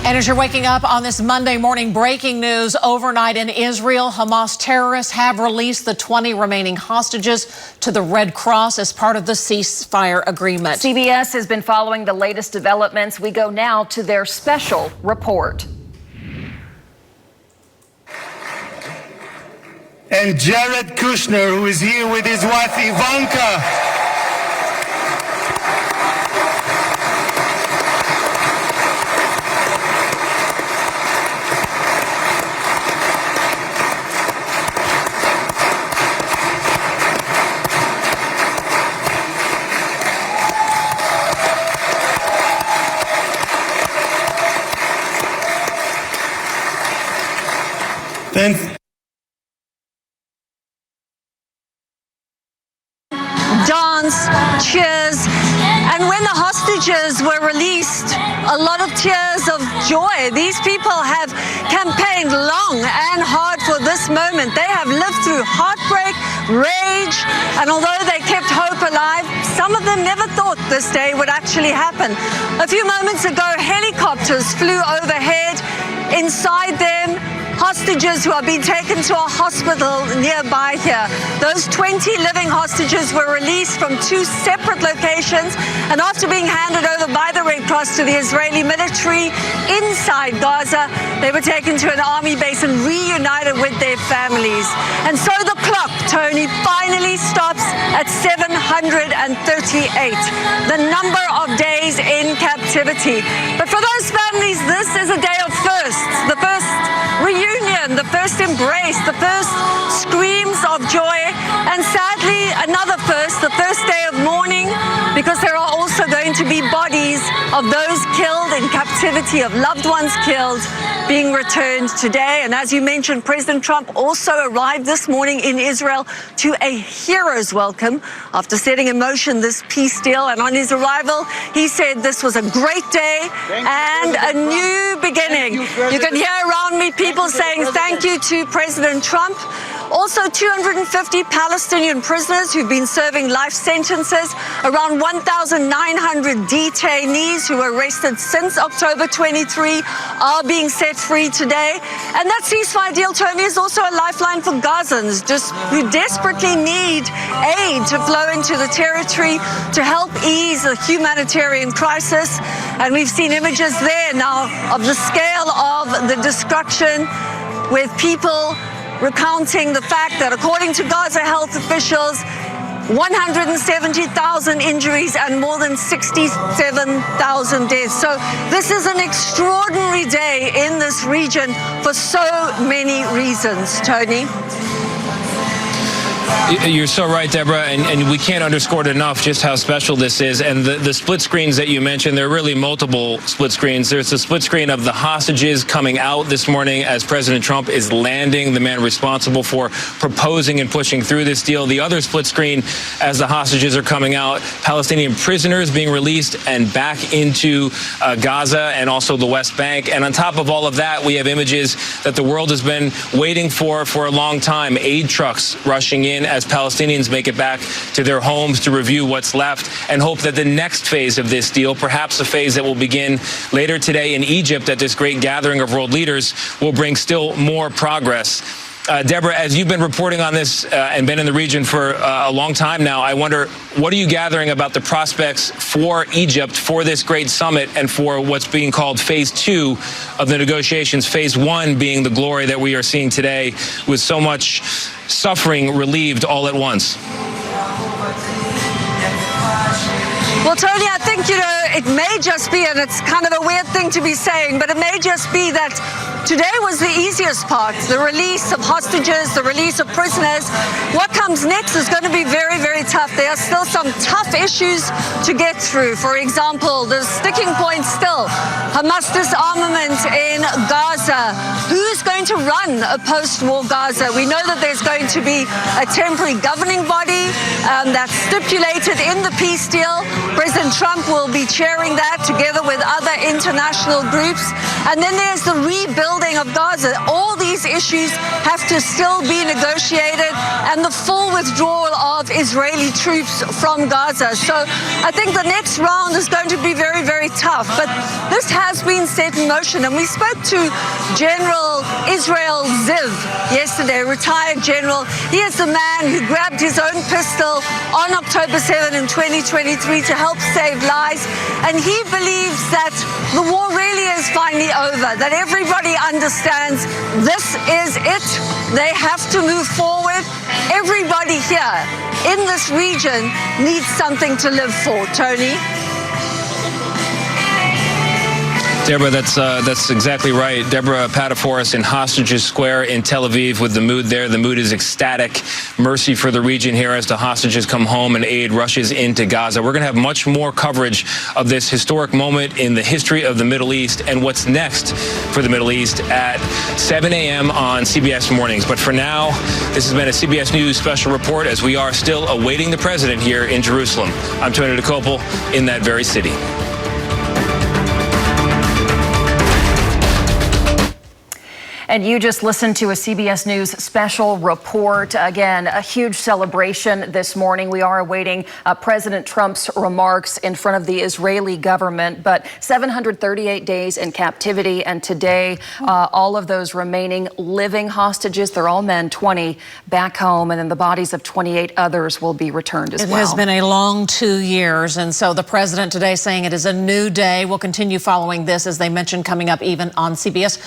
And as you're waking up on this Monday morning, breaking news overnight in Israel, Hamas terrorists have released the 20 remaining hostages to the Red Cross as part of the ceasefire agreement. CBS has been following the latest developments. We go now to their special report. And Jared Kushner, who is here with his wife Ivanka. Dance, cheers, and when the hostages were released, a lot of tears of joy. These people have campaigned long and hard for this moment. They have lived through heartbreak, rage, and although they kept hope alive, some of them never thought this day would actually happen. A few moments ago, helicopters flew overhead. Inside them, hostages who are being taken to a hospital nearby here. Those 20 living hostages were released from 2 separate locations, and after being handed over by the Red Cross to the Israeli military inside Gaza, they were taken to an army base and reunited with their families. And so the clock, Tony, finally stops at 738, the number of days in captivity. But for those families, this is a day of firsts, the first reunion, the first embrace, the first screams of joy, and sadly another first, the first day of mourning, because there are also going to be bodies of those killed in captivity, of loved ones killed, being returned today. And as you mentioned, President Trump also arrived this morning in Israel to a hero's welcome after setting in motion this peace deal. And on his arrival, he said this was a great day and a new beginning. You can hear around me people saying thank you to President Trump. Also, 250 Palestinian prisoners who've been serving life sentences, around 1,900 detainees who were arrested since October 23 are being set free today. And that ceasefire deal, Tony, is also a lifeline for Gazans who desperately need aid to flow into the territory to help ease the humanitarian crisis. And we've seen images there now of the scale of the destruction, with people recounting the fact that according to Gaza health officials, 170,000 injuries and more than 67,000 deaths. So this is an extraordinary day in this region for so many reasons, Tony. You're so right, Deborah, and we can't underscore it enough just how special this is. And the split screens that you mentioned, there are really multiple split screens. There's a split screen of the hostages coming out this morning as President Trump is landing, the man responsible for proposing and pushing through this deal. The other split screen as the hostages are coming out, Palestinian prisoners being released and back into Gaza and also the West Bank. And on top of all of that, we have images that the world has been waiting for a long time. Aid trucks rushing in as Palestinians make it back to their homes to review what's left and hope that the next phase of this deal, perhaps a phase that will begin later today in Egypt at this great gathering of world leaders, will bring still more progress. Deborah, as you've been reporting on this and been in the region for a long time now, I wonder, what are you gathering about the prospects for Egypt for this great summit and for what's being called phase 2 of the negotiations, phase 1 being the glory that we are seeing today with so much suffering relieved all at once? Well, Tony, I think, it may just be, and it's kind of a weird thing to be saying, but it may just be that today was the easiest part, the release of hostages, the release of prisoners. What comes next is going to be very, very tough. There are still some tough issues to get through. For example, the sticking point still, Hamas disarmament in Gaza. Who's going to run a post-war Gaza? We know that there's going to be a temporary governing body that's stipulated in the peace deal. President Trump will be chairing that together with other international groups. And then there's the rebuilding of Gaza. All these issues have to still be negotiated, and the full withdrawal of Israel Israeli troops from Gaza. So I think the next round is going to be very, very tough. But this has been set in motion. And we spoke to General Israel Ziv yesterday, retired general. He is the man who grabbed his own pistol on October 7 in 2023 to help save lives. And he believes that the war really is finally over, that everybody understands this is it. They have to move forward. Everybody here in this region needs something to live for, Tony. Deborah, that's exactly right. Deborah Pataforis in Hostages Square in Tel Aviv with the mood there. The mood is ecstatic. Mercy for the region here as the hostages come home and aid rushes into Gaza. We're going to have much more coverage of this historic moment in the history of the Middle East and what's next for the Middle East at 7 a.m. on CBS Mornings. But for now, this has been a CBS News special report as we are still awaiting the president here in Jerusalem. I'm Tony DeCopel in that very city. And you just listened to a CBS News special report. Again, a huge celebration this morning. We are awaiting President Trump's remarks in front of the Israeli government. But 738 days in captivity. And today, all of those remaining living hostages, they're all men, 20, back home. And then the bodies of 28 others will be returned as well. It has been a long 2 years. And so the president today saying it is a new day. We'll continue following this, as they mentioned, coming up even on CBS.